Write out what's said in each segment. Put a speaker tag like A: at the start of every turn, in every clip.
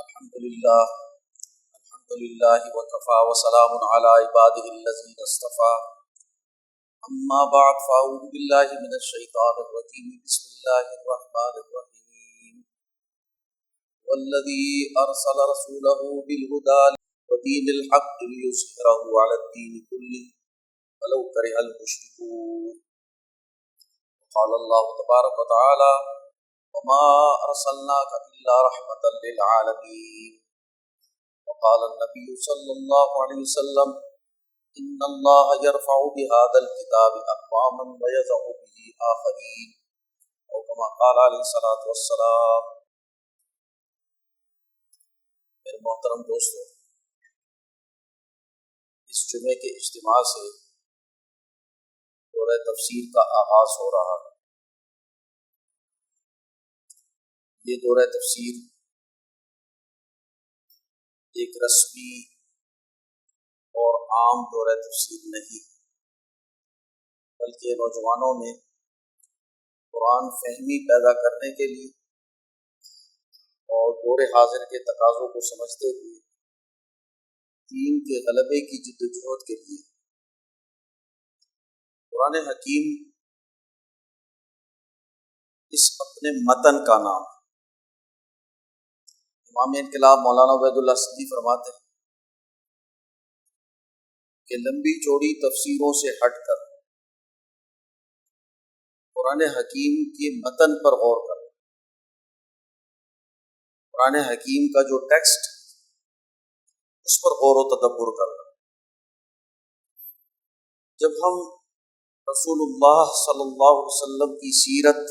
A: الحمد للہ وکفى وسلام علی عباده الذین اصطفى اما بعد فاعوذ باللہ من الشیطان الرجیم بسم اللہ الرحمن الرحیم والذی ارسل رسولہ بالہدى ودین الحق لیظہرہ علی الدین کلہ ولو کرہ المشرکون. قال اللہ تبارک وتعالی وما ارسلناک الا رحمتا للعالمین. وقال النبی صلی اللہ علیہ وسلم ان اللہ یرفع بهذا الكتاب اقواما ویضع به آخرین او کما قال علیہ الصلوۃ والسلام. میرے محترم دوستو، اس جمعے کے اجتماع سے دورہ تفسیر کا آغاز ہو رہا ہے. یہ دورہ تفسیر ایک رسمی اور عام دورہ تفسیر نہیں، بلکہ نوجوانوں میں قرآن فہمی پیدا کرنے کے لیے اور دور حاضر کے تقاضوں کو سمجھتے ہوئے دین کے غلبے کی جدوجہد کے لیے. قرآن حکیم اس اپنے متن کا نام. امام انقلاب مولانا عبید اللہ سندھی فرماتے ہیں کہ لمبی چوڑی تفسیروں سے ہٹ کر قرآن حکیم کے متن پر غور کرنا، قرآن حکیم کا جو ٹیکسٹ اس پر غور و تدبر کرنا. جب ہم رسول اللہ صلی اللہ علیہ وسلم کی سیرت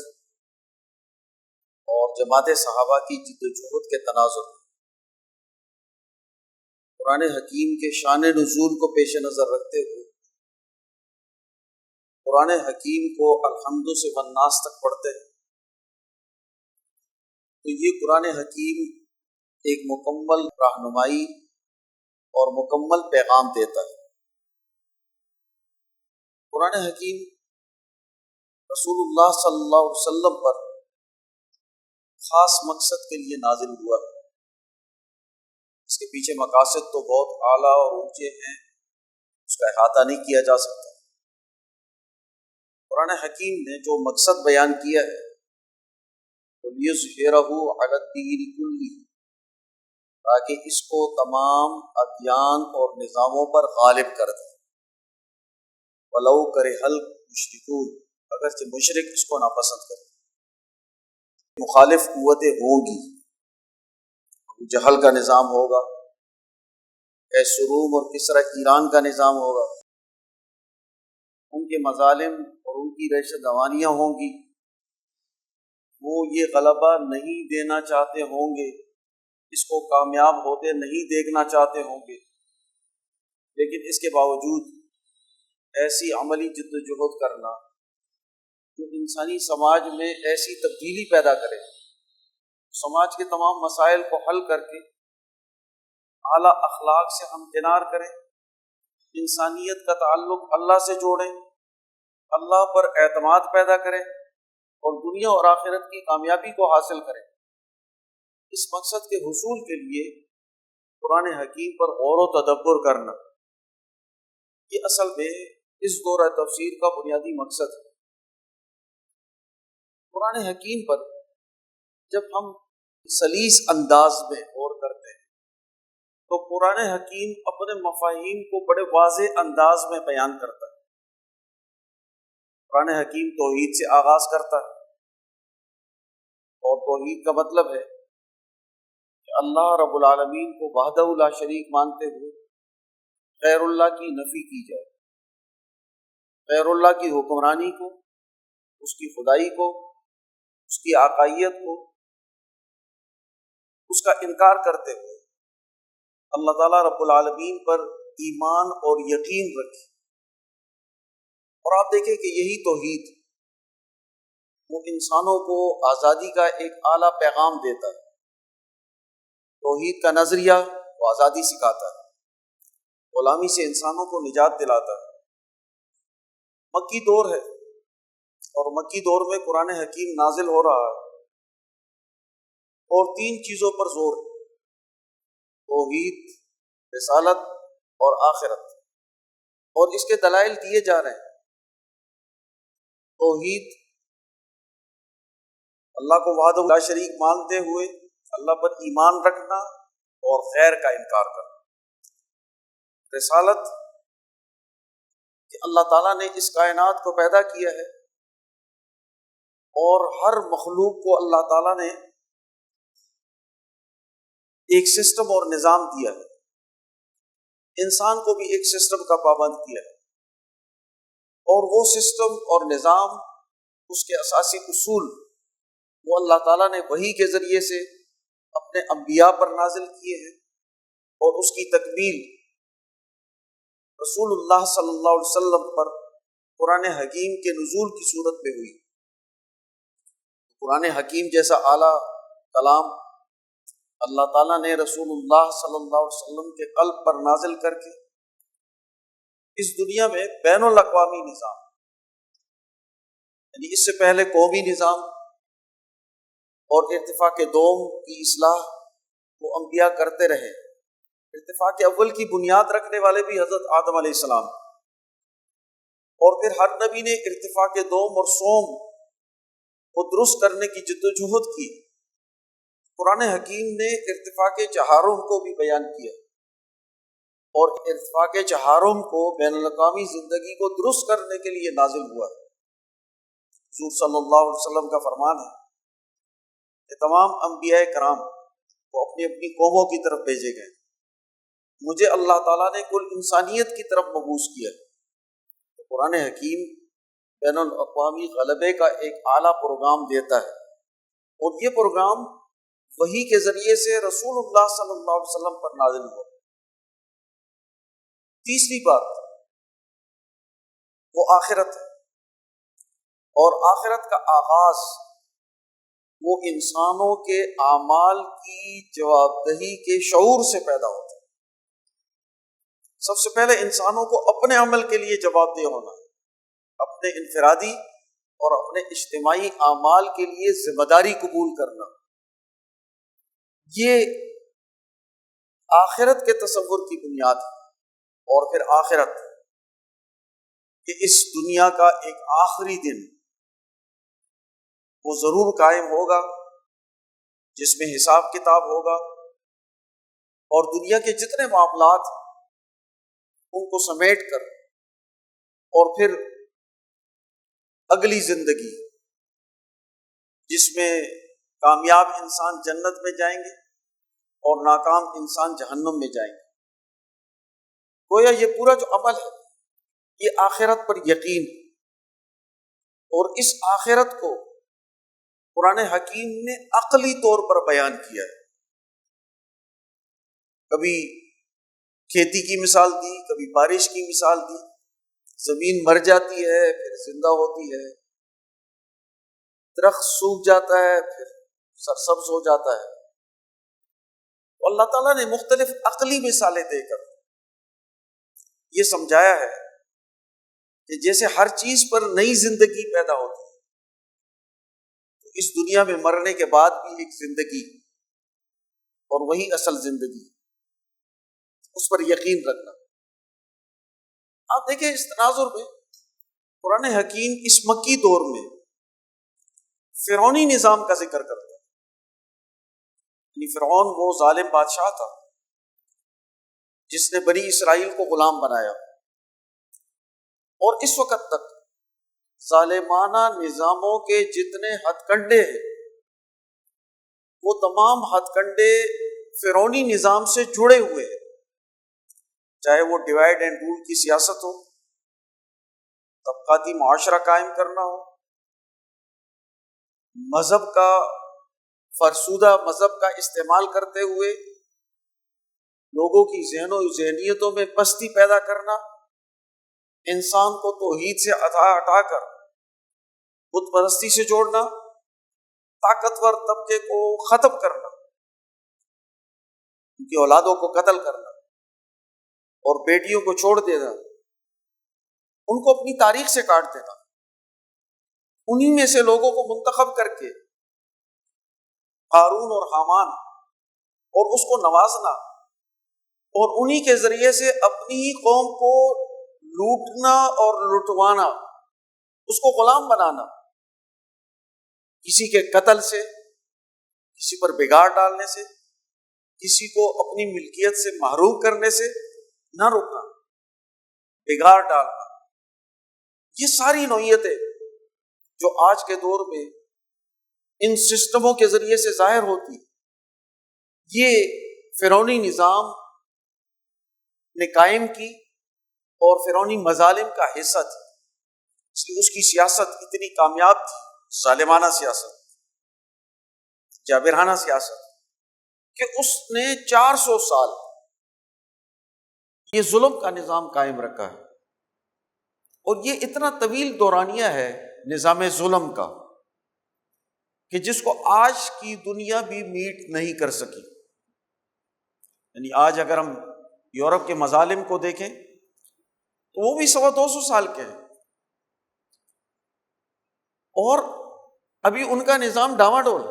A: اور جماعت صحابہ کی جدوجہد کے تناظر میں قرآن حکیم کے شان نزول کو پیش نظر رکھتے ہوئے قرآن حکیم کو الحمد سے والناس تک پڑھتے ہیں تو یہ قرآن حکیم ایک مکمل رہنمائی اور مکمل پیغام دیتا ہے. قرآن حکیم رسول اللہ صلی اللہ علیہ وسلم پر خاص مقصد کے لیے نازل ہوا ہے. اس کے پیچھے مقاصد تو بہت اعلیٰ اور اونچے ہیں، اس کا احاطہ نہیں کیا جا سکتا. قرآن حکیم نے جو مقصد بیان کیا ہے وَلِيُظْهِرَهُ عَلَى الدِّينِ كُلِّهِ، تاکہ اس کو تمام ادیان اور نظاموں پر غالب کر دے. وَلَوْ كَرِهَ الْمُشْرِكُونَ، اگرچہ مشرک اس کو ناپسند کرے. مخالف قوتیں ہوں گی، ابو جہل کا نظام ہوگا، روم اور کسرا ایران کا نظام ہوگا، ان کے مظالم اور ان کی ریشہ دوانیاں ہوں گی. وہ یہ غلبہ نہیں دینا چاہتے ہوں گے، اس کو کامیاب ہوتے نہیں دیکھنا چاہتے ہوں گے، لیکن اس کے باوجود ایسی عملی جدوجہد کرنا جو انسانی سماج میں ایسی تبدیلی پیدا کرے، سماج کے تمام مسائل کو حل کر کے اعلیٰ اخلاق سے ہمکنار کریں، انسانیت کا تعلق اللہ سے جوڑیں، اللہ پر اعتماد پیدا کریں اور دنیا اور آخرت کی کامیابی کو حاصل کریں. اس مقصد کے حصول کے لیے قرآن حکیم پر غور و تدبر کرنا یہ اصل میں اس دورہ تفسیر کا بنیادی مقصد ہے. قرآن حکیم پر جب ہم سلیس انداز میں غور کرتے ہیں تو قرآن حکیم اپنے مفاہیم کو بڑے واضح انداز میں بیان کرتا ہے. قرآن حکیم توحید سے آغاز کرتا ہے، اور توحید کا مطلب ہے کہ اللہ رب العالمین کو وحدہ لا شریک مانتے ہوئے غیر اللہ کی نفی کی جائے، غیر اللہ کی حکمرانی کو، اس کی خدائی کو، اس کی آقائیت کو، اس کا انکار کرتے ہوئے اللہ تعالیٰ رب العالمین پر ایمان اور یقین رکھے. اور آپ دیکھیں کہ یہی توحید وہ انسانوں کو آزادی کا ایک اعلیٰ پیغام دیتا ہے. توحید کا نظریہ وہ آزادی سکھاتا ہے، غلامی سے انسانوں کو نجات دلاتا ہے. مکی دور ہے اور مکی دور میں قرآن حکیم نازل ہو رہا ہے اور 3 چیزوں پر زور ہے. توحید، رسالت اور آخرت، اور اس کے دلائل دیے جا رہے ہیں۔ توحید، اللہ کو وحدہ لا شریک مانتے ہوئے اللہ پر ایمان رکھنا اور غیر کا انکار کرنا۔ رسالت، کہ اللہ تعالیٰ نے اس کائنات کو پیدا کیا ہے اور ہر مخلوق کو اللہ تعالیٰ نے ایک سسٹم اور نظام دیا ہے، انسان کو بھی ایک سسٹم کا پابند کیا ہے، اور وہ سسٹم اور نظام، اس کے اساسی اصول وہ اللہ تعالیٰ نے وحی کے ذریعے سے اپنے انبیاء پر نازل کیے ہیں، اور اس کی تکمیل رسول اللہ صلی اللہ علیہ وسلم پر قرآن حکیم کے نزول کی صورت میں ہوئی۔ قرآن حکیم جیسا اعلیٰ کلام اللہ تعالیٰ نے رسول اللہ صلی اللہ علیہ وسلم کے قلب پر نازل کر کے اس دنیا میں بین الاقوامی نظام، یعنی اس سے پہلے قومی نظام اور اتفاق دوم کی اصلاح وہ انبیاء کرتے رہے۔ اتفاق اول کی بنیاد رکھنے والے بھی حضرت آدم علیہ السلام، اور پھر ہر نبی نے ارتفاق دوم اور سوم کو درست کرنے کی جدوجہد کی۔ قرآن حکیم نے ارتفاق چہارم کو بھی بیان کیا، اور ارتفاق چہارم کو بین الاقوامی زندگی کو درست کرنے کے لیے نازل ہوا ہے۔ حضور صلی اللہ علیہ وسلم کا فرمان ہے کہ تمام انبیاء کرام وہ اپنی اپنی قوموں کی طرف بھیجے گئے، مجھے اللہ تعالیٰ نے کل انسانیت کی طرف مبعوث کیا۔ تو قرآن حکیم بین الاقوامی غلبے کا ایک اعلیٰ پروگرام دیتا ہے، اور یہ پروگرام وحی کے ذریعے سے رسول اللہ صلی اللہ علیہ وسلم پر نازل ہوا۔ تیسری بات وہ آخرت ہے، اور آخرت کا آغاز وہ انسانوں کے اعمال کی جواب دہی کے شعور سے پیدا ہوتا ہے۔ سب سے پہلے انسانوں کو اپنے عمل کے لیے جواب دہ ہونا ہے، اپنے انفرادی اور اپنے اجتماعی اعمال کے لیے ذمہ داری قبول کرنا۔ یہ آخرت کے تصور کی بنیاد ہے۔ اور پھر آخرت، کہ اس دنیا کا ایک آخری دن وہ ضرور قائم ہوگا جس میں حساب کتاب ہوگا، اور دنیا کے جتنے معاملات ان کو سمیٹ کر، اور پھر اگلی زندگی جس میں کامیاب انسان جنت میں جائیں گے اور ناکام انسان جہنم میں جائیں گے۔ گویا یہ پورا جو عمل ہے یہ آخرت پر یقین، اور اس آخرت کو قرآن حکیم نے عقلی طور پر بیان کیا ہے۔ کبھی کھیتی کی مثال دی، کبھی بارش کی مثال دی، زمین مر جاتی ہے پھر زندہ ہوتی ہے، درخت سوکھ جاتا ہے پھر سرسبز ہو جاتا ہے۔ تو اللہ تعالیٰ نے مختلف عقلی مثالیں دے کر یہ سمجھایا ہے کہ جیسے ہر چیز پر نئی زندگی پیدا ہوتی ہے، تو اس دنیا میں مرنے کے بعد بھی ایک زندگی، اور وہی اصل زندگی، اس پر یقین رکھنا۔ آپ دیکھیں اس تناظر میں قرآن حکیم اس مکی دور میں فرعونی نظام کا ذکر کرتا ہے، یعنی فرعون وہ ظالم بادشاہ تھا جس نے بنی اسرائیل کو غلام بنایا، اور اس وقت تک ظالمانہ نظاموں کے جتنے ہتھ کنڈے ہیں وہ تمام ہتھ کنڈے فرعونی نظام سے جڑے ہوئے ہیں، چاہے وہ ڈیوائڈ اینڈ رول کی سیاست ہو، طبقاتی معاشرہ قائم کرنا ہو، مذہب کا فرسودہ مذہب کا استعمال کرتے ہوئے لوگوں کی ذہنیتوں میں پستی پیدا کرنا، انسان کو توحید سے ہٹا کر بت پرستی سے جوڑنا، طاقتور طبقے کو ختم کرنا، ان کی اولادوں کو قتل کرنا اور بیٹیوں کو چھوڑ دینا، ان کو اپنی تاریخ سے کاٹ دینا، انہی میں سے لوگوں کو منتخب کر کے قارون اور حامان اور اس کو نوازنا اور انہی کے ذریعے سے اپنی ہی قوم کو لوٹنا اور لٹوانا، اس کو غلام بنانا، کسی کے قتل سے، کسی پر بگاڑ ڈالنے سے، کسی کو اپنی ملکیت سے محروم کرنے سے نہ روکنا، بگاڑ ڈالنا، یہ ساری نوعیتیں جو آج کے دور میں ان سسٹموں کے ذریعے سے ظاہر ہوتی، یہ فرعونی نظام نے قائم کی اور فرعونی مظالم کا حصہ تھی، اس لیے اس کی سیاست اتنی کامیاب تھی، ظالمانہ سیاست، جابرانہ سیاست، کہ اس نے 400 سال یہ ظلم کا نظام قائم رکھا ہے۔ اور یہ اتنا طویل دورانیہ ہے نظام ظلم کا کہ جس کو آج کی دنیا بھی میٹ نہیں کر سکی۔ یعنی آج اگر ہم یورپ کے مظالم کو دیکھیں تو وہ بھی 200 سال کے ہیں، اور ابھی ان کا نظام ڈاواڈول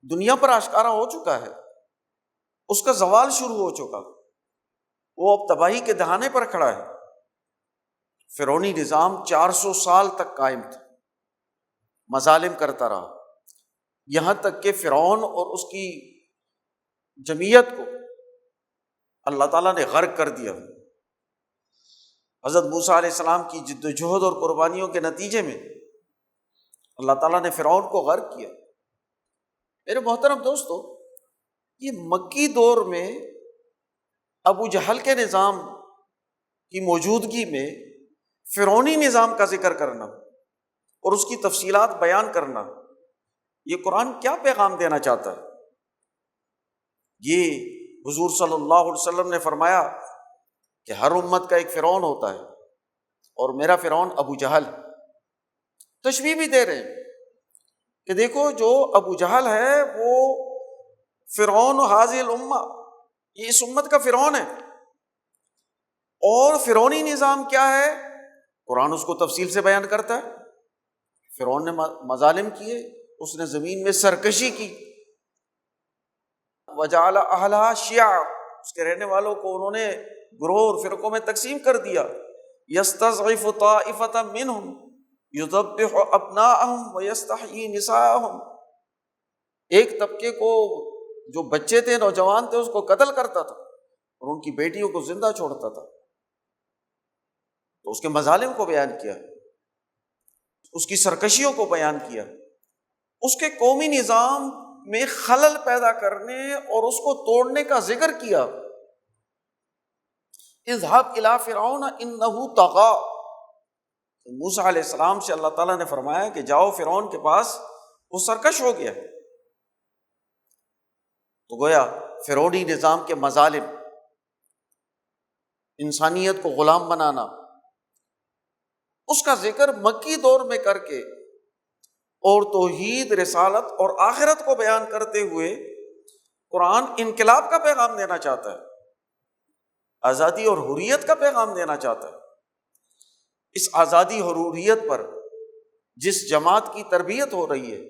A: دنیا پر آشکارا ہو چکا ہے، اس کا زوال شروع ہو چکا، وہ اب تباہی کے دہانے پر کھڑا ہے۔ فرعونی نظام 400 سال تک قائم تھا، مظالم کرتا رہا، یہاں تک کہ فرعون اور اس کی جمعیت کو اللہ تعالیٰ نے غرق کر دیا۔ حضرت موسیٰ علیہ السلام کی جد و جہد اور قربانیوں کے نتیجے میں اللہ تعالیٰ نے فرعون کو غرق کیا۔ میرے محترم دوستو، یہ مکی دور میں ابو جہل کے نظام کی موجودگی میں فرعونی نظام کا ذکر کرنا اور اس کی تفصیلات بیان کرنا، یہ قرآن کیا پیغام دینا چاہتا ہے؟ یہ حضور صلی اللہ علیہ وسلم نے فرمایا کہ ہر امت کا ایک فرعون ہوتا ہے، اور میرا فرعون ابو جہل۔ تشبیہ بھی دے رہے ہیں کہ دیکھو جو ابو جہل ہے وہ فرعون حاضر الامہ، یہ اس امت کا فرعون ہے۔ اور فرعونی نظام کیا ہے؟ قرآن اس کو تفصیل سے بیان کرتا ہے۔ فرعون نے مظالم کیے، اس نے زمین میں سرکشی کی، وجعل اہلہا شیعا، اس کے رہنے والوں کو انہوں نے گروہ اور فرقوں میں تقسیم کر دیا۔ یستضعف طائفۃ منہم یذبح ابناءہم ویستحیی نساءہم، ایک طبقے کو جو بچے تھے، نوجوان تھے، اس کو قتل کرتا تھا اور ان کی بیٹیوں کو زندہ چھوڑتا تھا۔ تو اس کے مظالم کو بیان کیا، اس کی سرکشیوں کو بیان کیا، اس کے قومی نظام میں خلل پیدا کرنے اور اس کو توڑنے کا ذکر کیا۔ اذهب الى فرعون انه طغى، موسیٰ علیہ السلام سے اللہ تعالیٰ نے فرمایا کہ جاؤ فرعون کے پاس، وہ سرکش ہو گیا۔ تو گویا فرعونی نظام کے مظالم، انسانیت کو غلام بنانا، اس کا ذکر مکی دور میں کر کے اور توحید، رسالت اور آخرت کو بیان کرتے ہوئے قرآن انقلاب کا پیغام دینا چاہتا ہے، آزادی اور حریت کا پیغام دینا چاہتا ہے۔ اس آزادی اور حریت پر جس جماعت کی تربیت ہو رہی ہے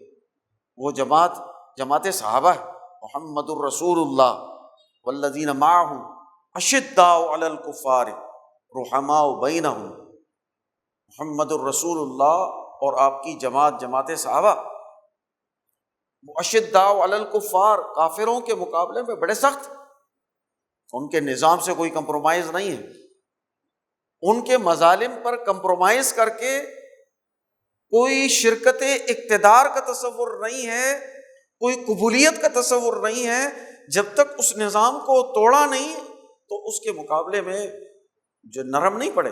A: وہ جماعت صحابہ ہے۔ محمد الرسول اللہ والذین معہ اشداء علی الکفار رحماء بینہم، محمد الرسول اللہ اور آپ کی جماعت صحابہ اشداء علی الکفار، کافروں کے مقابلے میں بڑے سخت، ان کے نظام سے کوئی کمپرومائز نہیں ہے، ان کے مظالم پر کمپرومائز کر کے کوئی شرکت اقتدار کا تصور نہیں ہے، کوئی قبولیت کا تصور نہیں ہے۔ جب تک اس نظام کو توڑا نہیں تو اس کے مقابلے میں جو نرم نہیں پڑے،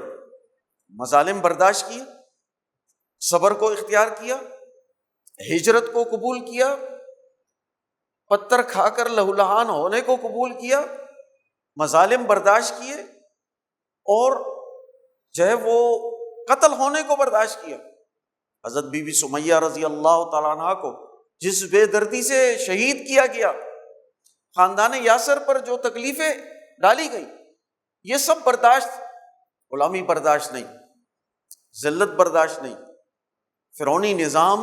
A: مظالم برداشت کیے، صبر کو اختیار کیا، ہجرت کو قبول کیا، پتھر کھا کر لہولہان ہونے کو قبول کیا، مظالم برداشت کیے، اور جو ہے وہ قتل ہونے کو برداشت کیا۔ حضرت بی بی سمیہ رضی اللہ تعالیٰ عنہ کو جس بے دردی سے شہید کیا گیا، خاندان یاسر پر جو تکلیفیں ڈالی گئی، یہ سب برداشت، غلامی برداشت نہیں، ذلت برداشت نہیں، فرعونی نظام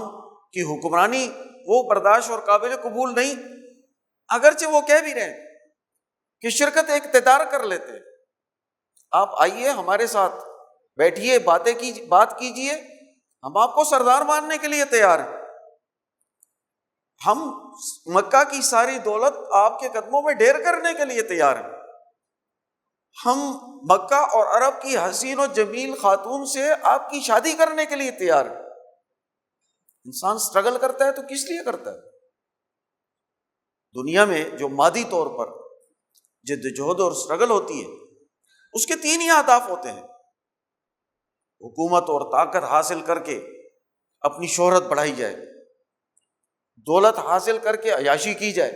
A: کی حکمرانی وہ برداشت اور قابل قبول نہیں، اگرچہ وہ کہہ بھی رہے ہیں کہ شرکت اقتدار کر لیتے، آپ آئیے ہمارے ساتھ بیٹھیے، بات کیجئے، ہم آپ کو سردار ماننے کے لیے تیار ہیں، ہم مکہ کی ساری دولت آپ کے قدموں میں ڈھیر کرنے کے لیے تیار ہیں، ہم مکہ اور عرب کی حسین و جمیل خاتون سے آپ کی شادی کرنے کے لیے تیار ہیں۔ انسان سٹرگل کرتا ہے تو کس لیے کرتا ہے؟ دنیا میں جو مادی طور پر جدوجہد اور سٹرگل ہوتی ہے، اس کے تین ہی اہداف ہوتے ہیں: حکومت اور طاقت حاصل کر کے اپنی شہرت بڑھائی جائے، دولت حاصل کر کے عیاشی کی جائے،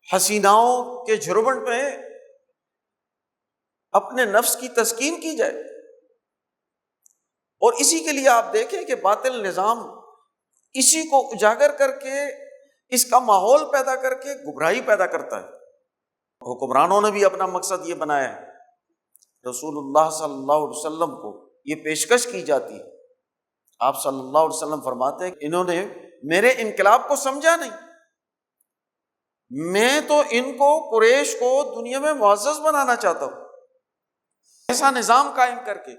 A: حسیناؤں کے جھرمٹ میں اپنے نفس کی تسکین کی جائے۔ اور اسی کے لیے آپ دیکھیں کہ باطل نظام اسی کو اجاگر کر کے، اس کا ماحول پیدا کر کے گمراہی پیدا کرتا ہے۔ حکمرانوں نے بھی اپنا مقصد یہ بنایا ہے۔ رسول اللہ صلی اللہ علیہ وسلم کو یہ پیشکش کی جاتی ہے، آپ صلی اللہ علیہ وسلم فرماتے ہیں کہ انہوں نے میرے انقلاب کو سمجھا نہیں، میں تو ان کو، قریش کو دنیا میں معزز بنانا چاہتا ہوں، ایسا نظام قائم کر کے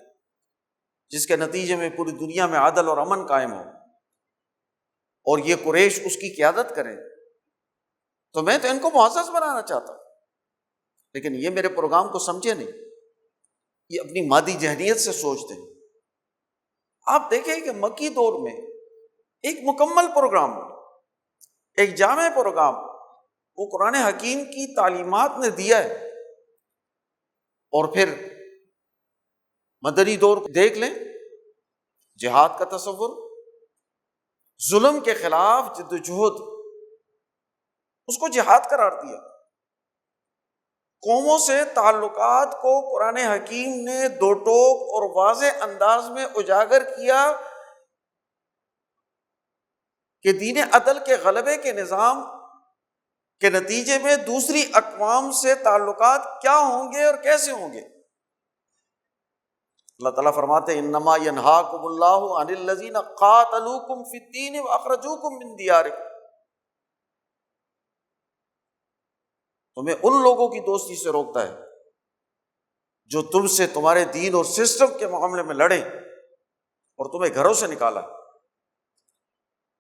A: جس کے نتیجے میں پوری دنیا میں عدل اور امن قائم ہو، اور یہ قریش اس کی قیادت کریں، تو میں تو ان کو معزز بنانا چاہتا ہوں۔ لیکن یہ میرے پروگرام کو سمجھے نہیں، یہ اپنی مادی ذہنیت سے سوچتے ہیں۔ آپ دیکھیں کہ مکی دور میں ایک مکمل پروگرام، ایک جامع پروگرام وہ قرآن حکیم کی تعلیمات نے دیا ہے۔ اور پھر مدنی دور دیکھ لیں، جہاد کا تصور، ظلم کے خلاف جدوجہد، اس کو جہاد قرار دیا۔ قوموں سے تعلقات کو قرآن حکیم نے دو ٹوک اور واضح انداز میں اجاگر کیا کہ دین عدل کے غلبے کے نظام کے نتیجے میں دوسری اقوام سے تعلقات کیا ہوں گے اور کیسے ہوں گے۔ اللہ تعالیٰ فرماتے ہیں انما ینہاکم اللہ عن الذین قاتلوکم فی الدین واخرجوکم من دیارکم، تمہیں ان لوگوں کی دوستی سے روکتا ہے جو تم سے تمہارے دین اور سسٹم کے معاملے میں لڑے اور تمہیں گھروں سے نکالا۔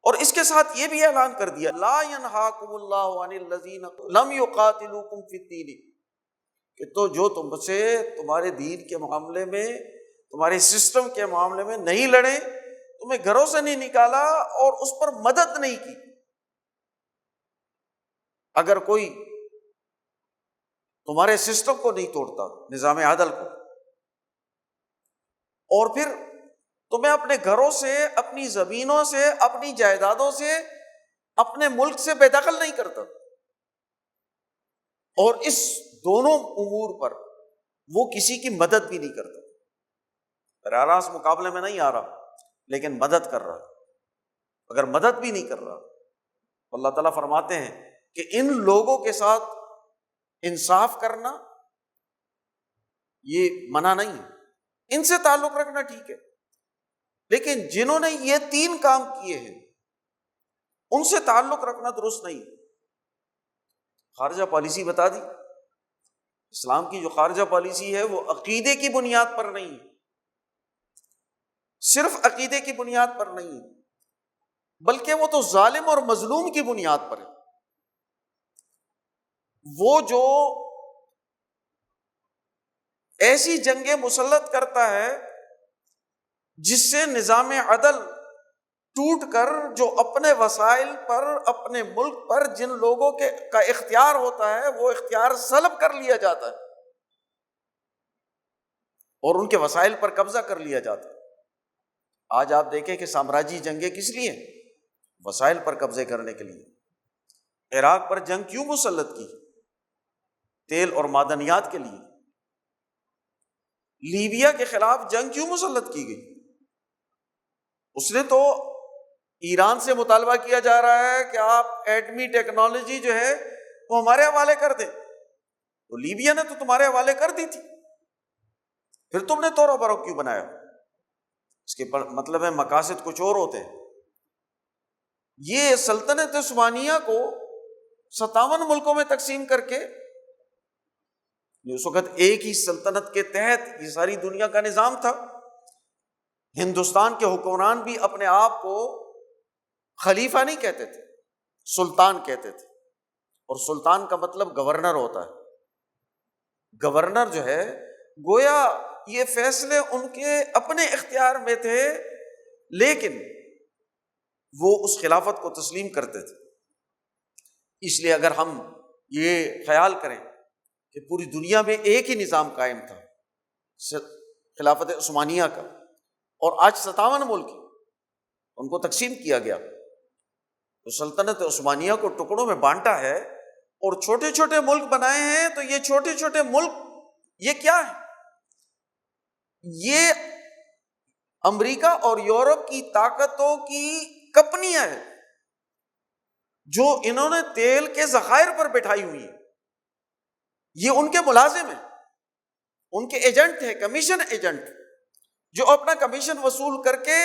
A: اور اس کے ساتھ یہ بھی اعلان کر دیا لا ینہاکم اللہ عن الذین لم یقاتلوکم فی الدین، کہ تو جو تم سے تمہارے دین کے معاملے میں، تمہارے سسٹم کے معاملے میں نہیں لڑے، تمہیں گھروں سے نہیں نکالا اور اس پر مدد نہیں کی۔ اگر کوئی تمہارے سسٹم کو نہیں توڑتا، نظام عدل کو، اور پھر تمہیں اپنے گھروں سے، اپنی زمینوں سے، اپنی جائیدادوں سے، اپنے ملک سے بے دخل نہیں کرتا، اور اس دونوں امور پر وہ کسی کی مدد بھی نہیں کرتا، براہ راست مقابلے میں نہیں آ رہا لیکن مدد کر رہا۔ اگر مدد بھی نہیں کر رہا، اللہ تعالیٰ فرماتے ہیں کہ ان لوگوں کے ساتھ انصاف کرنا یہ منع نہیں ہے، ان سے تعلق رکھنا ٹھیک ہے، لیکن جنہوں نے یہ تین کام کیے ہیں ان سے تعلق رکھنا درست نہیں۔ خارجہ پالیسی بتا دی، اسلام کی جو خارجہ پالیسی ہے وہ عقیدے کی بنیاد پر نہیں ہے، صرف عقیدے کی بنیاد پر نہیں ہے، بلکہ وہ تو ظالم اور مظلوم کی بنیاد پر ہے۔ وہ جو ایسی جنگیں مسلط کرتا ہے جس سے نظام عدل ٹوٹ کر جو اپنے وسائل پر، اپنے ملک پر جن لوگوں کا اختیار ہوتا ہے وہ اختیار سلب کر لیا جاتا ہے اور ان کے وسائل پر قبضہ کر لیا جاتا ہے۔ آج آپ دیکھیں کہ سامراجی جنگیں کس لیے؟ وسائل پر قبضے کرنے کے لیے۔ عراق پر جنگ کیوں مسلط کی؟ تیل اور معدنیات کے لیے۔ لیبیا کے خلاف جنگ کیوں مسلط کی گئی؟ اس نے تو ایران سے مطالبہ کیا جا رہا ہے کہ آپ ایٹمی ٹیکنالوجی جو ہے وہ ہمارے حوالے کر دیں، تو لیبیا نے تو تمہارے حوالے کر دی تھی، پھر تم نے توڑ برو کیوں بنایا؟ اس کے مطلب ہے مقاصد کچھ اور ہوتے ہیں۔ یہ سلطنت عثمانیہ کو 57 ملکوں میں تقسیم کر کے، اس وقت ایک ہی سلطنت کے تحت یہ ساری دنیا کا نظام تھا۔ ہندوستان کے حکمران بھی اپنے آپ کو خلیفہ نہیں کہتے تھے، سلطان کہتے تھے، اور سلطان کا مطلب گورنر ہوتا ہے۔ گورنر جو ہے گویا یہ فیصلے ان کے اپنے اختیار میں تھے، لیکن وہ اس خلافت کو تسلیم کرتے تھے۔ اس لیے اگر ہم یہ خیال کریں کہ پوری دنیا میں ایک ہی نظام قائم تھا خلافت عثمانیہ کا، اور آج 57 ملک ان کو تقسیم کیا گیا، تو سلطنت عثمانیہ کو ٹکڑوں میں بانٹا ہے اور چھوٹے چھوٹے ملک بنائے ہیں، تو یہ چھوٹے چھوٹے ملک یہ کیا ہے؟ یہ امریکہ اور یورپ کی طاقتوں کی کمپنیاں ہیں جو انہوں نے تیل کے ذخائر پر بٹھائی ہوئی ہیں۔ یہ ان کے ملازم ہیں، ان کے ایجنٹ ہیں، کمیشن ایجنٹ، جو اپنا کمیشن وصول کر کے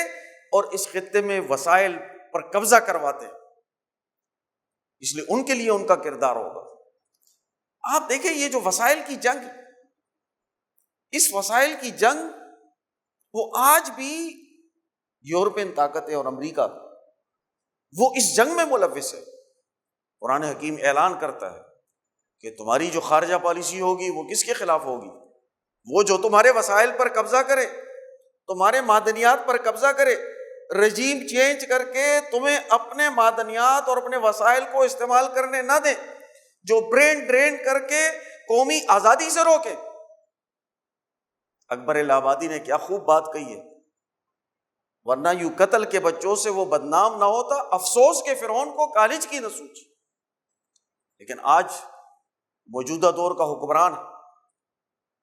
A: اور اس خطے میں وسائل پر قبضہ کرواتے ہیں۔ اس لیے ان کے لیے ان کا کردار ہوگا۔ آپ دیکھیں یہ جو وسائل کی جنگ، اس وسائل کی جنگ وہ آج بھی یورپین طاقتیں اور امریکہ وہ اس جنگ میں ملوث ہے۔ قرآن حکیم اعلان کرتا ہے کہ تمہاری جو خارجہ پالیسی ہوگی وہ کس کے خلاف ہوگی؟ وہ جو تمہارے وسائل پر قبضہ کرے، تمہارے معدنیات پر قبضہ کرے، رجیم چینج کر کے تمہیں اپنے معدنیات اور اپنے وسائل کو استعمال کرنے نہ دیں، جو برین ڈرین کر کے قومی آزادی سے روکے۔ اکبر الہ آبادی نے کیا خوب بات کہی ہے، ورنہ یوں قتل کے بچوں سے وہ بدنام نہ ہوتا، افسوس کے فرعون کو کالج کی نہ سوچ۔ لیکن آج موجودہ دور کا حکمران ہے،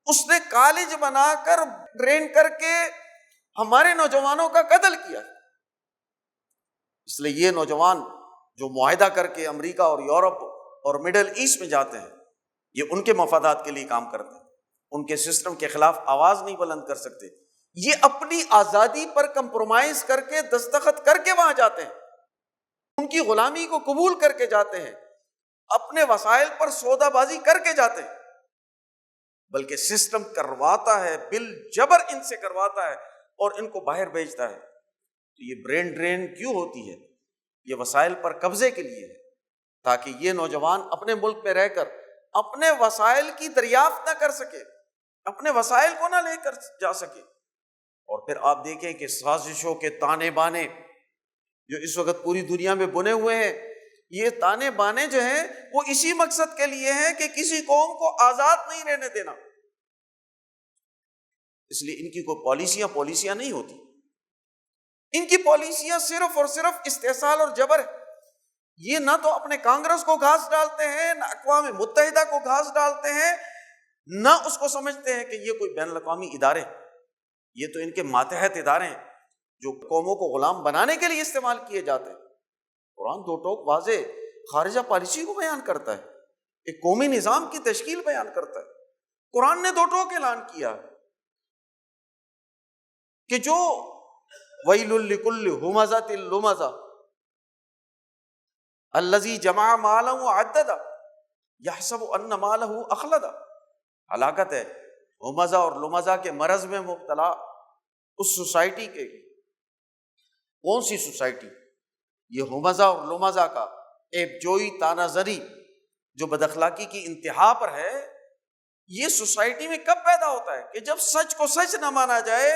A: اس نے کالج بنا کر ٹرین کر کے ہمارے نوجوانوں کا قتل کیا۔ اس لیے یہ نوجوان جو معاہدہ کر کے امریکہ اور یورپ اور مڈل ایسٹ میں جاتے ہیں، یہ ان کے مفادات کے لیے کام کرتے ہیں، ان کے سسٹم کے خلاف آواز نہیں بلند کر سکتے۔ یہ اپنی آزادی پر کمپرومائز کر کے دستخط کر کے وہاں جاتے ہیں، ان کی غلامی کو قبول کر کے جاتے ہیں، اپنے وسائل پر سودا بازی کر کے جاتے ہیں، بلکہ سسٹم کرواتا ہے، بالجبر ان سے کرواتا ہے اور ان کو باہر بھیجتا ہے۔ تو یہ برین ڈرین کیوں ہوتی ہے؟ یہ وسائل پر قبضے کے لیے ہے، تاکہ یہ نوجوان اپنے ملک میں رہ کر اپنے وسائل کی دریافت نہ کر سکے، اپنے وسائل کو نہ لے کر جا سکے۔ اور پھر آپ دیکھیں کہ سازشوں کے تانے بانے جو اس وقت پوری دنیا میں بنے ہوئے ہیں، یہ تانے بانے جو ہیں وہ اسی مقصد کے لیے ہیں کہ کسی قوم کو آزاد نہیں رہنے دینا۔ اس لیے ان کی کوئی پالیسیاں نہیں ہوتی، ان کی پالیسیاں صرف اور صرف استحصال اور جبر ہے۔ یہ نہ تو اپنے کانگریس کو گھاس ڈالتے ہیں، نہ اقوام متحدہ کو گھاس ڈالتے ہیں، نہ اس کو سمجھتے ہیں کہ یہ کوئی بین الاقوامی ادارے، یہ تو ان کے ماتحت ادارے ہیں جو قوموں کو غلام بنانے کے لیے استعمال کیے جاتے ہیں۔ قرآن دو ٹوک واضح خارجہ پالیسی کو بیان کرتا ہے، ایک قومی نظام کی تشکیل بیان کرتا ہے۔ قرآن نے دو ٹوک اعلان کیا کہ جو ویل لکل ہمزۃ لمزہ الذی جمع مالہ وعددہ یحسب ان مالہ اخلدہ، ہلاکت ہے ہمزہ اور لمزہ کے مرض میں مبتلا اس سوسائٹی کے۔ کون سی سوسائٹی؟ یہ ہمزہ اور لمزہ کا ایک جوئی تانہ زری جو بد اخلاقی کی انتہا پر ہے، یہ سوسائٹی میں کب پیدا ہوتا ہے؟ کہ جب سچ کو سچ نہ مانا جائے،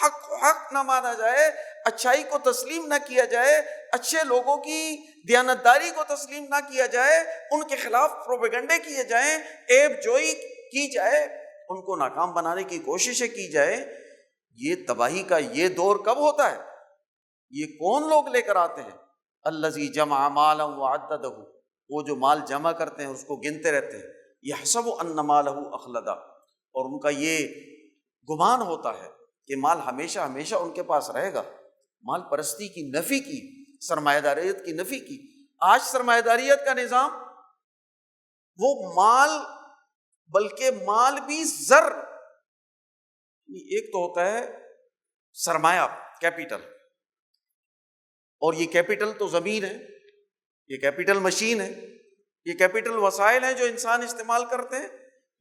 A: حق کو حق نہ مانا جائے، اچھائی کو تسلیم نہ کیا جائے، اچھے لوگوں کی دیانتداری کو تسلیم نہ کیا جائے، ان کے خلاف پروپیگنڈے کیے جائیں، عیب جوئی کی جائے، ان کو ناکام بنانے کی کوششیں کی جائے۔ یہ تباہی کا یہ دور کب ہوتا ہے؟ یہ کون لوگ لے کر آتے ہیں؟ الذی جمع مالا وعددہ، وہ جو مال جمع کرتے ہیں اس کو گنتے رہتے ہیں، یحسب ان مالہ اخلدہ، اور ان کا یہ گمان ہوتا ہے کہ مال ہمیشہ ہمیشہ ان کے پاس رہے گا۔ مال پرستی کی نفی کی، سرمایہ داریت کی نفی کی۔ آج سرمایہ داریت کا نظام وہ مال، بلکہ مال بھی زر، ایک تو ہوتا ہے سرمایہ کیپیٹل، اور یہ کیپیٹل تو زمین ہے، یہ کیپیٹل مشین ہے، یہ کیپٹل وسائل ہیں جو انسان استعمال کرتے ہیں،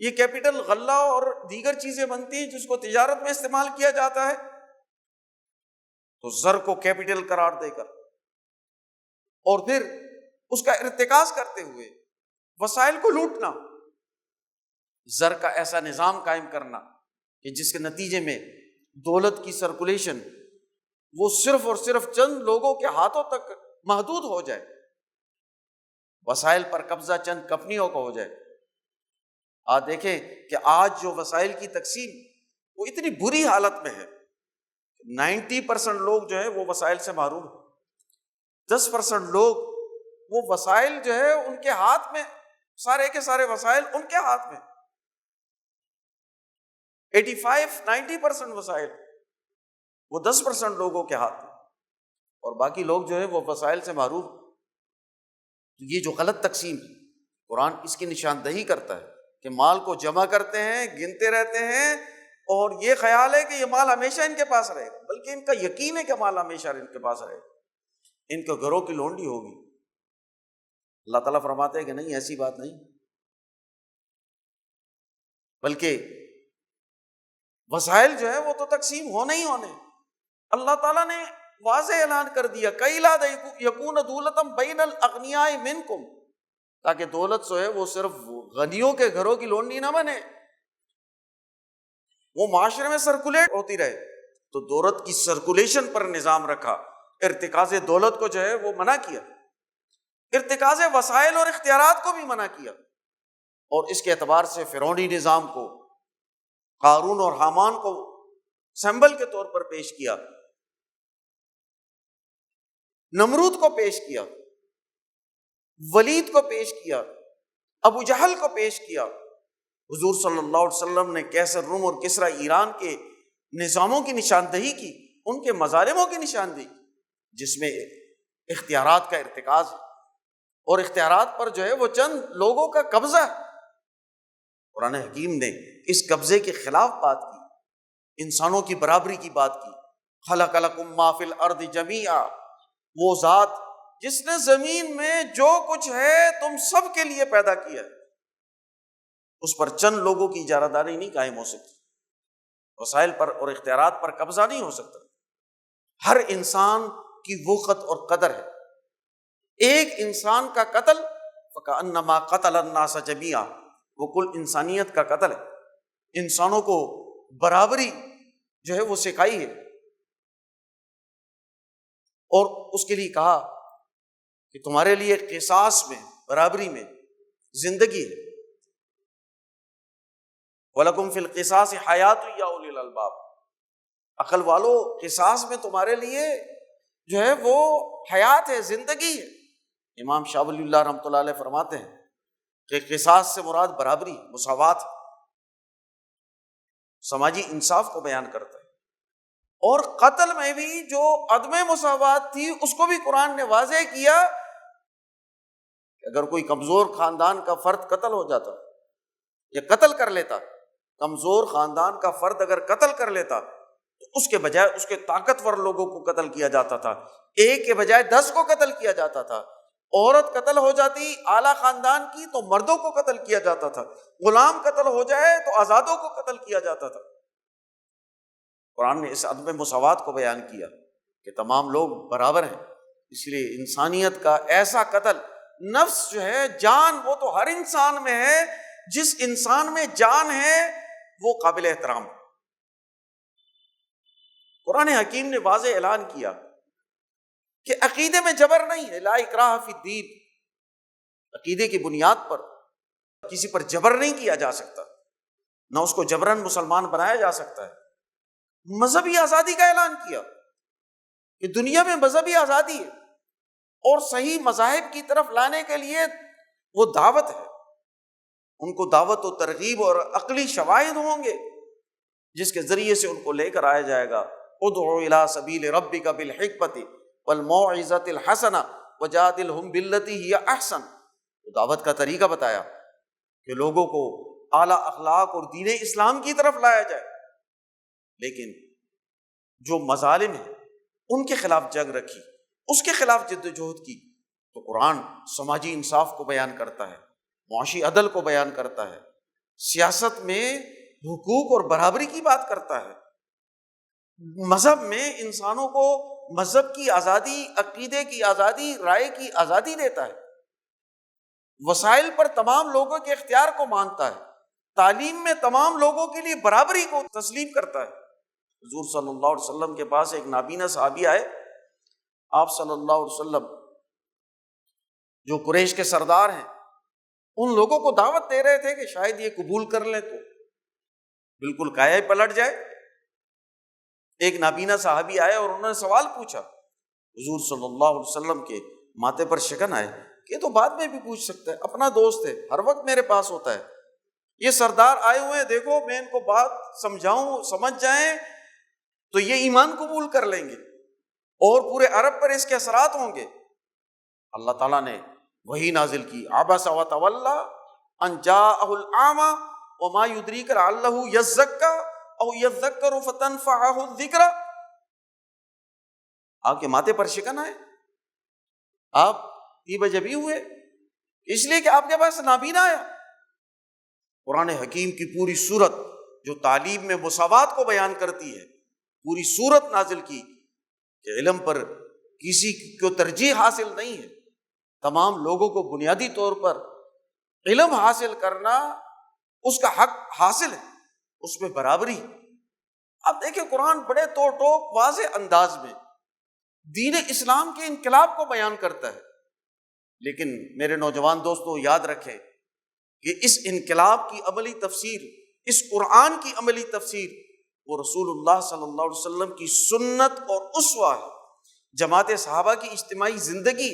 A: یہ کیپٹل غلہ اور دیگر چیزیں بنتی ہیں جس کو تجارت میں استعمال کیا جاتا ہے، تو زر کو کیپٹل قرار دے کر اور پھر اس کا ارتکاز کرتے ہوئے وسائل کو لوٹنا، زر کا ایسا نظام قائم کرنا کہ جس کے نتیجے میں دولت کی سرکولیشن وہ صرف اور صرف چند لوگوں کے ہاتھوں تک محدود ہو جائے، وسائل پر قبضہ چند کمپنیوں کا ہو جائے۔ آج دیکھیں کہ آج جو وسائل کی تقسیم وہ اتنی بری حالت میں ہے، 90% لوگ جو ہے وہ وسائل سے محروم ہیں، 10% لوگ وہ وسائل جو ہے ان کے ہاتھ میں، سارے کے سارے وسائل ان کے ہاتھ میں، 85-90% وسائل وہ 10% لوگوں کے ہاتھ میں، اور باقی لوگ جو ہے وہ وسائل سے محروم۔ تو یہ جو غلط تقسیم ہے، قرآن اس کی نشاندہی کرتا ہے کہ مال کو جمع کرتے ہیں، گنتے رہتے ہیں، اور یہ خیال ہے کہ یہ مال ہمیشہ ان کے پاس رہے گا، بلکہ ان کا یقین ہے کہ مال ہمیشہ ان کے پاس رہے گا، ان کے گھروں کی لونڈی ہوگی۔ اللہ تعالیٰ فرماتے ہیں کہ نہیں، ایسی بات نہیں، بلکہ وسائل جو ہے وہ تو تقسیم ہونے ہی ہونے۔ اللہ تعالیٰ نے واضح اعلان کر دیا کئی لا یکون دولتم بین الاغنیاء منکم، تاکہ دولت جو ہے وہ صرف غنیوں کے گھروں کی لونڈی نہ بنے، وہ معاشرے میں سرکولیٹ ہوتی رہے۔ تو دولت کی سرکولیشن پر نظام رکھا، ارتکاز دولت کو جو ہے وہ منع کیا، ارتکاز وسائل اور اختیارات کو بھی منع کیا، اور اس کے اعتبار سے فرعونی نظام کو، قارون اور حامان کو سمبل کے طور پر پیش کیا، نمرود کو پیش کیا، ولید کو پیش کیا، ابو جہل کو پیش کیا۔ حضور صلی اللہ علیہ وسلم نے کیسر روم اور کسرا ایران کے نظاموں کی نشاندہی کی، ان کے مظالموں کی نشاندہی، جس میں اختیارات کا ارتکاز اور اختیارات پر جو ہے وہ چند لوگوں کا قبضہ ہے۔ قرآن حکیم نے اس قبضے کے خلاف بات کی، انسانوں کی برابری کی بات کی۔ خلق لکم ما فی الارض جمیعا، وہ ذات جس نے زمین میں جو کچھ ہے تم سب کے لیے پیدا کیا ہے، اس پر چند لوگوں کی اجارہ داری نہیں قائم ہو سکتی، وسائل پر اور اختیارات پر قبضہ نہیں ہو سکتا۔ ہر انسان کی وقت اور قدر ہے، ایک انسان کا قتل فکأنما قتل الناس جمیعا، وہ کل انسانیت کا قتل ہے۔ انسانوں کو برابری جو ہے وہ سکھائی ہے، اور اس کے لیے کہا کہ تمہارے لیے قصاص میں، برابری میں زندگی ہے۔ وَلَكُمْ فِي الْقِصَاصِ حَيَاةٌ يَا أُولِي الْأَلْبَابِ، عقل والو قصاص میں تمہارے لیے جو ہے وہ حیات ہے، زندگی ہے۔ امام شاہ ولی اللہ رحمۃ اللہ علیہ فرماتے ہیں کہ قصاص سے مراد برابری، مساوات، سماجی انصاف کو بیان کرتا ہے، اور قتل میں بھی جو عدم مساوات تھی اس کو بھی قرآن نے واضح کیا کہ اگر کوئی کمزور خاندان کا فرد قتل ہو جاتا یا قتل کر لیتا، کمزور خاندان کا فرد اگر قتل کر لیتا تو اس کے بجائے اس کے طاقتور لوگوں کو قتل کیا جاتا تھا، ایک کے بجائے 10 کو قتل کیا جاتا تھا۔ عورت قتل ہو جاتی اعلیٰ خاندان کی تو مردوں کو قتل کیا جاتا تھا، غلام قتل ہو جائے تو آزادوں کو قتل کیا جاتا تھا۔ قرآن نے اس عدم مساوات کو بیان کیا کہ تمام لوگ برابر ہیں، اس لیے انسانیت کا ایسا قتل، نفس جو ہے، جان، وہ تو ہر انسان میں ہے، جس انسان میں جان ہے وہ قابل احترام ہے۔ قرآن حکیم نے واضح اعلان کیا کہ عقیدے میں جبر نہیں ہے، لا اکراہ فی الدین، عقیدے کی بنیاد پر کسی پر جبر نہیں کیا جا سکتا، نہ اس کو جبراً مسلمان بنایا جا سکتا ہے۔ مذہبی آزادی کا اعلان کیا کہ دنیا میں مذہبی آزادی ہے، اور صحیح مذاہب کی طرف لانے کے لیے وہ دعوت ہے، ان کو دعوت و ترغیب اور عقلی شواہد ہوں گے جس کے ذریعے سے ان کو لے کر آیا جائے گا۔ ادعو الی سبیل ربک بالحکمۃ والموعظۃ الحسنہ وجادلہم باللتی ہی احسن، دعوت کا طریقہ بتایا کہ لوگوں کو اعلیٰ اخلاق اور دین اسلام کی طرف لایا جائے، لیکن جو مظالم ہیں ان کے خلاف جنگ رکھی، اس کے خلاف جد و جہد کی، تو قرآن سماجی انصاف کو بیان کرتا ہے، معاشی عدل کو بیان کرتا ہے، سیاست میں حقوق اور برابری کی بات کرتا ہے، مذہب میں انسانوں کو مذہب کی آزادی، عقیدے کی آزادی، رائے کی آزادی دیتا ہے، وسائل پر تمام لوگوں کے اختیار کو مانتا ہے، تعلیم میں تمام لوگوں کے لیے برابری کو تسلیم کرتا ہے۔ حضور صلی اللہ علیہ وسلم کے پاس ایک نابینا صحابی آئے، آپ صلی اللہ علیہ وسلم جو قریش کے سردار ہیں ان لوگوں کو دعوت دے رہے تھے کہ شاید یہ قبول کر لیں تو بالکل کایا پلٹ جائے۔ ایک نابینا صحابی آئے اور انہوں نے سوال پوچھا، حضور صلی اللہ علیہ وسلم کے ماتھے پر شکن آئے کہ یہ تو بعد میں بھی پوچھ سکتا ہے، اپنا دوست ہے، ہر وقت میرے پاس ہوتا ہے، یہ سردار آئے ہوئے ہیں، دیکھو میں ان کو بات سمجھاؤں، سمجھ جائیں تو یہ ایمان قبول کر لیں گے اور پورے عرب پر اس کے اثرات ہوں گے۔ اللہ تعالیٰ نے وحی نازل کی، عبس وتولی ان جاءہ الاعمی وما یدریک لعلہ یزکی او یذکر فتنفعہ الذکری۔ آپ کے ماتھے پر شکن آئے، آپ طیبہ جبی ہوئے اس لیے کہ آپ کے پاس نابینا آیا۔ قرآن حکیم کی پوری صورت جو تعلیم میں مساوات کو بیان کرتی ہے، پوری صورت نازل کی کہ علم پر کسی کو ترجیح حاصل نہیں ہے، تمام لوگوں کو بنیادی طور پر علم حاصل کرنا اس کا حق حاصل ہے، اس میں برابری۔ اب دیکھیں قرآن بڑے تو ٹوک واضح انداز میں دین اسلام کے انقلاب کو بیان کرتا ہے، لیکن میرے نوجوان دوستو یاد رکھیں کہ اس انقلاب کی عملی تفسیر، اس قرآن کی عملی تفسیر وہ رسول اللہ صلی اللہ علیہ وسلم کی سنت اور اسوہ ہے۔ جماعت صحابہ کی اجتماعی زندگی،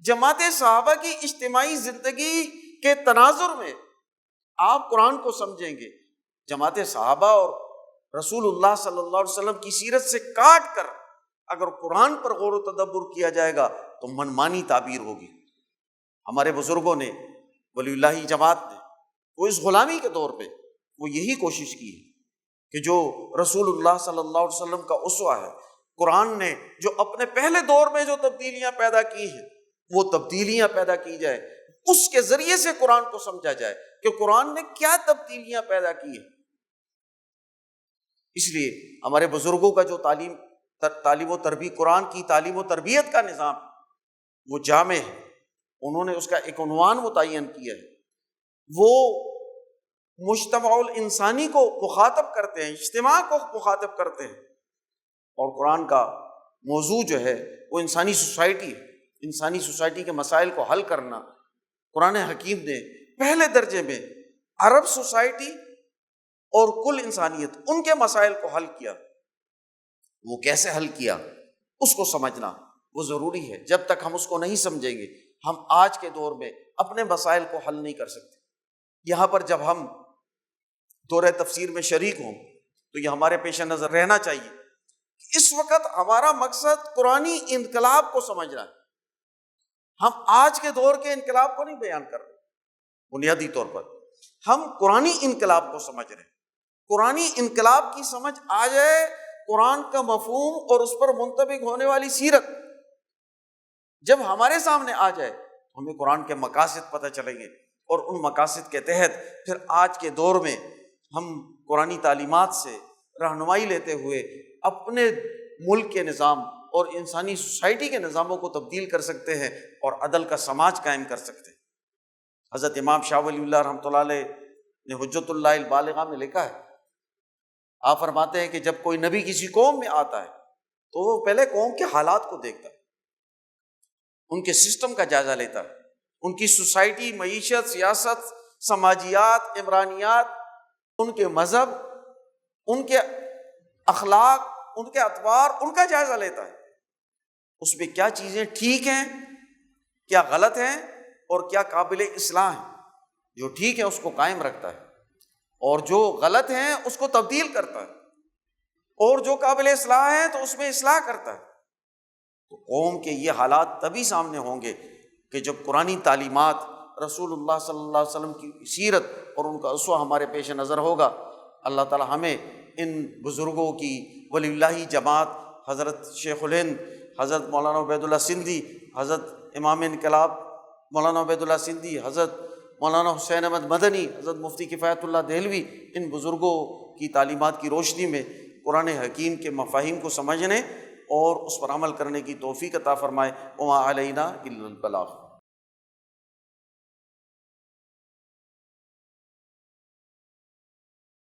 A: جماعت صحابہ کی اجتماعی زندگی کے تناظر میں آپ قرآن کو سمجھیں گے۔ جماعت صحابہ اور رسول اللہ صلی اللہ علیہ وسلم کی سیرت سے کاٹ کر اگر قرآن پر غور و تدبر کیا جائے گا تو منمانی تعبیر ہوگی۔ ہمارے بزرگوں نے، ولی اللہ جماعت نے، وہ اس غلامی کے دور پہ وہ یہی کوشش کی ہے کہ جو رسول اللہ صلی اللہ علیہ وسلم کا اسوہ ہے، قرآن نے جو اپنے پہلے دور میں جو تبدیلیاں پیدا کی ہیں وہ تبدیلیاں پیدا کی جائے، اس کے ذریعے سے قرآن کو سمجھا جائے کہ قرآن نے کیا تبدیلیاں پیدا کی ہیں۔ اس لیے ہمارے بزرگوں کا جو تعلیم و تربیت، قرآن کی تعلیم و تربیت کا نظام وہ جامع ہے، انہوں نے اس کا ایک عنوان متعین کیا ہے، وہ مجتمع الانسانی کو مخاطب کرتے ہیں، اجتماع کو مخاطب کرتے ہیں، اور قرآن کا موضوع جو ہے وہ انسانی سوسائٹی ہے، انسانی سوسائٹی کے مسائل کو حل کرنا۔ قرآن حکیم نے پہلے درجے میں عرب سوسائٹی اور کل انسانیت ان کے مسائل کو حل کیا۔ وہ کیسے حل کیا اس کو سمجھنا وہ ضروری ہے۔ جب تک ہم اس کو نہیں سمجھیں گے ہم آج کے دور میں اپنے مسائل کو حل نہیں کر سکتے۔ یہاں پر جب ہم دورہ تفسیر میں شریک ہوں تو یہ ہمارے پیش نظر رہنا چاہیے کہ اس وقت ہمارا مقصد قرآنی انقلاب کو سمجھنا ہے۔ ہم آج کے دور کے انقلاب کو نہیں بیان کر رہے، بنیادی طور پر ہم قرآنی انقلاب کو سمجھ رہے ہیں۔ قرآنی انقلاب کی سمجھ آ جائے، قرآن کا مفہوم اور اس پر منطبق ہونے والی سیرت جب ہمارے سامنے آ جائے تو ہمیں قرآن کے مقاصد پتہ چلیں گے، اور ان مقاصد کے تحت پھر آج کے دور میں ہم قرآنی تعلیمات سے رہنمائی لیتے ہوئے اپنے ملک کے نظام اور انسانی سوسائٹی کے نظاموں کو تبدیل کر سکتے ہیں اور عدل کا سماج قائم کر سکتے ہیں۔ حضرت امام شاہ ولی اللہ رحمۃ اللہ علیہ نے حجت اللہ البالغہ میں لکھا ہے، آپ فرماتے ہیں کہ جب کوئی نبی کسی قوم میں آتا ہے تو وہ پہلے قوم کے حالات کو دیکھتا ہے، ان کے سسٹم کا جائزہ لیتا ہے، ان کی سوسائٹی، معیشت، سیاست، سماجیات، عمرانیات، ان کے مذہب، ان کے اخلاق، ان کے اطوار، ان کا جائزہ لیتا ہے۔ اس میں کیا چیزیں ٹھیک ہیں، کیا غلط ہیں اور کیا قابل اصلاح ہیں۔ جو ٹھیک ہے اس کو قائم رکھتا ہے اور جو غلط ہیں اس کو تبدیل کرتا ہے، اور جو قابل اصلاح ہے تو اس میں اصلاح کرتا ہے۔ تو قوم کے یہ حالات تبھی سامنے ہوں گے کہ جب قرآنی تعلیمات، رسول اللہ صلی اللہ علیہ وسلم کی سیرت اور ان کا اسوہ ہمارے پیش نظر ہوگا۔ اللہ تعالی ہمیں ان بزرگوں کی، ولی اللہ جماعت، حضرت شیخ الہند، حضرت مولانا عبید اللہ سندھی، حضرت امام انقلاب مولانا عبید اللہ سندھی، حضرت مولانا حسین احمد مدنی، حضرت مفتی کفایت اللہ دہلوی، ان بزرگوں کی تعلیمات کی روشنی میں قرآن حکیم کے مفاہیم کو سمجھنے اور اس پر عمل کرنے کی توفیق عطا فرمائے۔ وما علینا الا البلاغ۔